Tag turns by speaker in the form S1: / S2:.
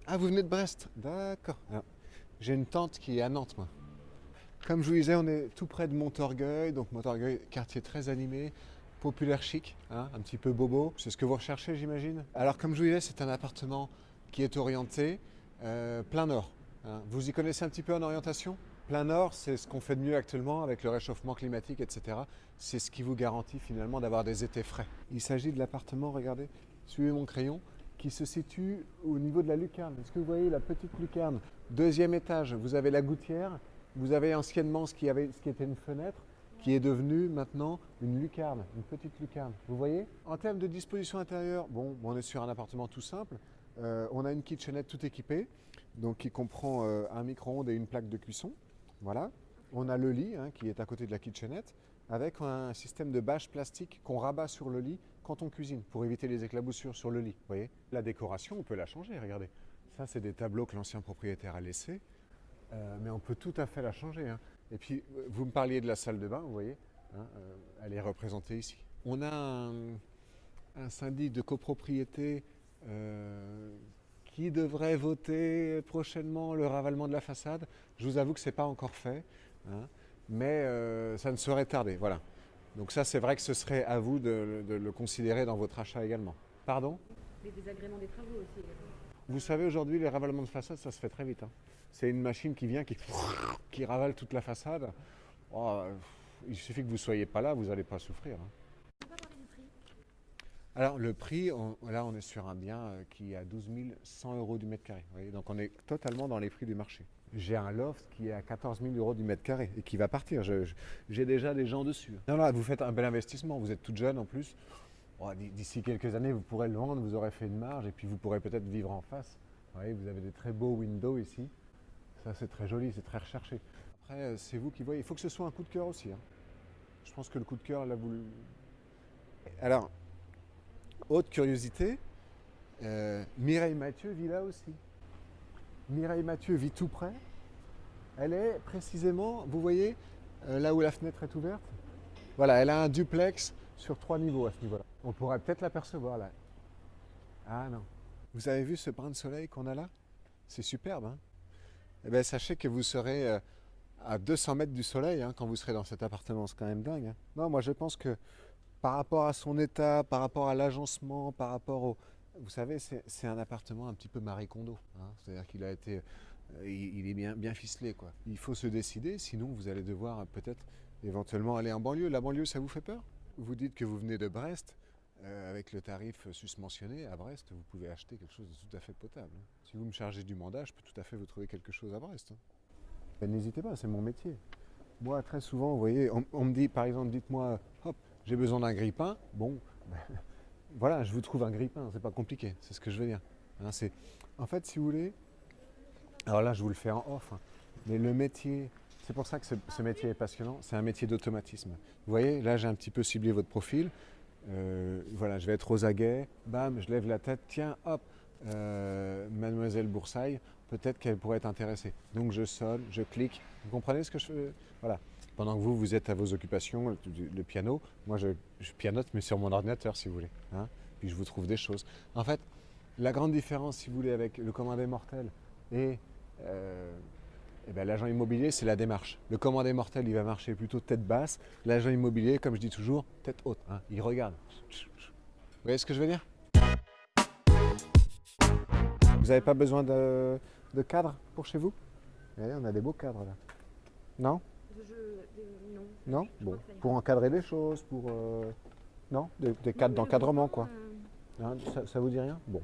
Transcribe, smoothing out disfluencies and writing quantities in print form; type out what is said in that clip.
S1: Ah, vous venez de Brest? D'accord. Alors, j'ai une tante qui est à Nantes, moi. Comme je vous disais, on est tout près de Montorgueil. Donc Montorgueil, quartier très animé, populaire chic, hein, un petit peu bobo. C'est ce que vous recherchez, j'imagine. Alors, comme je vous disais, c'est un appartement qui est orienté plein nord, hein. Vous y connaissez un petit peu en orientation? Plein nord, c'est ce qu'on fait de mieux actuellement avec le réchauffement climatique, etc. C'est ce qui vous garantit finalement d'avoir des étés frais. Il s'agit de l'appartement, regardez, suivez mon crayon, qui se situe au niveau de la lucarne. Est-ce que vous voyez la petite lucarne? Deuxième étage, vous avez la gouttière, vous avez anciennement ce qui était une fenêtre, qui est devenue maintenant une lucarne, une petite lucarne. Vous voyez? En termes de disposition intérieure, bon, on est sur un appartement tout simple. On a une kitchenette tout équipée, donc qui comprend un micro-ondes et une plaque de cuisson. Voilà. On a le lit, hein, qui est à côté de la kitchenette, avec un système de bâche plastique qu'on rabat sur le lit quand on cuisine, pour éviter les éclaboussures sur le lit. Vous voyez? La décoration, on peut la changer, regardez. Ça, c'est des tableaux que l'ancien propriétaire a laissés, mais on peut tout à fait la changer, hein. Et puis, vous me parliez de la salle de bain, vous voyez, hein, elle est représentée ici. On a un syndic de copropriété qui devrait voter prochainement le ravalement de la façade. Je vous avoue que ce n'est pas encore fait, hein, mais ça ne saurait tarder. Voilà. Donc ça, c'est vrai que ce serait à vous de le considérer dans votre achat également. Pardon?
S2: Les désagréments des travaux aussi également.
S1: Vous savez, aujourd'hui, les ravalements de façade, ça se fait très vite, hein. C'est une machine qui vient, qui ravale toute la façade. Oh, il suffit que vous ne soyez pas là, vous n'allez pas souffrir, hein.
S2: On va parler du prix.
S1: Alors le prix, là on est sur un bien qui est à 12 100 euros du mètre carré. Vous voyez, donc on est totalement dans les prix du marché. J'ai un loft qui est à 14 000 euros du mètre carré et qui va partir. J'ai déjà des gens dessus. Non, là, vous faites un bel investissement. Vous êtes toute jeune en plus. Oh, d'ici quelques années, vous pourrez le vendre, vous aurez fait une marge et puis vous pourrez peut-être vivre en face. Vous voyez, vous avez des très beaux windows ici. Ça, c'est très joli, c'est très recherché. Après, c'est vous qui voyez. Il faut que ce soit un coup de cœur aussi, hein. Je pense que le coup de cœur, là, vous... Alors, autre curiosité, Mireille Mathieu vit là aussi. Mireille Mathieu vit tout près. Elle est précisément, vous voyez, là où la fenêtre est ouverte. Voilà, elle a un duplex sur 3 niveaux à ce niveau-là. On pourrait peut-être l'apercevoir là. Ah non. Vous avez vu ce brin de soleil qu'on a là? C'est superbe, hein? Eh bien, sachez que vous serez à 200 mètres du soleil, hein, quand vous serez dans cet appartement. C'est quand même dingue, hein. Non, moi je pense que par rapport à son état, par rapport à l'agencement, par rapport au... Vous savez, c'est un appartement un petit peu Marie Kondo, hein. C'est-à-dire qu'il a été... il est bien ficelé, quoi. Il faut se décider, sinon vous allez devoir peut-être éventuellement aller en banlieue. La banlieue, ça vous fait peur? Vous dites que vous venez de Brest. Avec le tarif susmentionné, à Brest, vous pouvez acheter quelque chose de tout à fait potable, hein. Si vous me chargez du mandat, je peux tout à fait vous trouver quelque chose à Brest, hein. N'hésitez pas, c'est mon métier. Moi, très souvent, vous voyez, on me dit, par exemple, dites-moi, hop, j'ai besoin d'un grille-pain. Bon, ben, voilà, je vous trouve un grille-pain, c'est pas compliqué, c'est ce que je veux dire, hein. En fait, si vous voulez, alors là, je vous le fais en off, hein, mais le métier, c'est pour ça que ce métier est passionnant, c'est un métier d'automatisme. Vous voyez, là, j'ai un petit peu ciblé votre profil. Voilà, je vais être aux aguets, bam, je lève la tête, tiens, hop, Mademoiselle Boursaille, peut-être qu'elle pourrait être intéressée. Donc je sonne, je clique, vous comprenez ce que je fais? Voilà. Pendant que vous êtes à vos occupations, le piano, moi je pianote, mais sur mon ordinateur, si vous voulez, hein. Puis je vous trouve des choses. En fait, la grande différence, si vous voulez, avec le commandé mortel et ben, l'agent immobilier, c'est la démarche. Le commandé mortel, il va marcher plutôt tête basse. L'agent immobilier, comme je dis toujours, tête haute, hein. Il regarde. Vous voyez ce que je veux dire? Vous n'avez pas besoin de cadre pour chez vous? Vous voyez, on a des beaux cadres là. Non?
S2: Non.
S1: Non?
S2: Je
S1: Bon,
S2: crois que ça ira.
S1: pour encadrer les choses, pour... Non? Des cadres
S2: Non,
S1: d'encadrement,
S2: le
S1: quoi.
S2: grand,
S1: Hein, ça vous dit rien? Bon.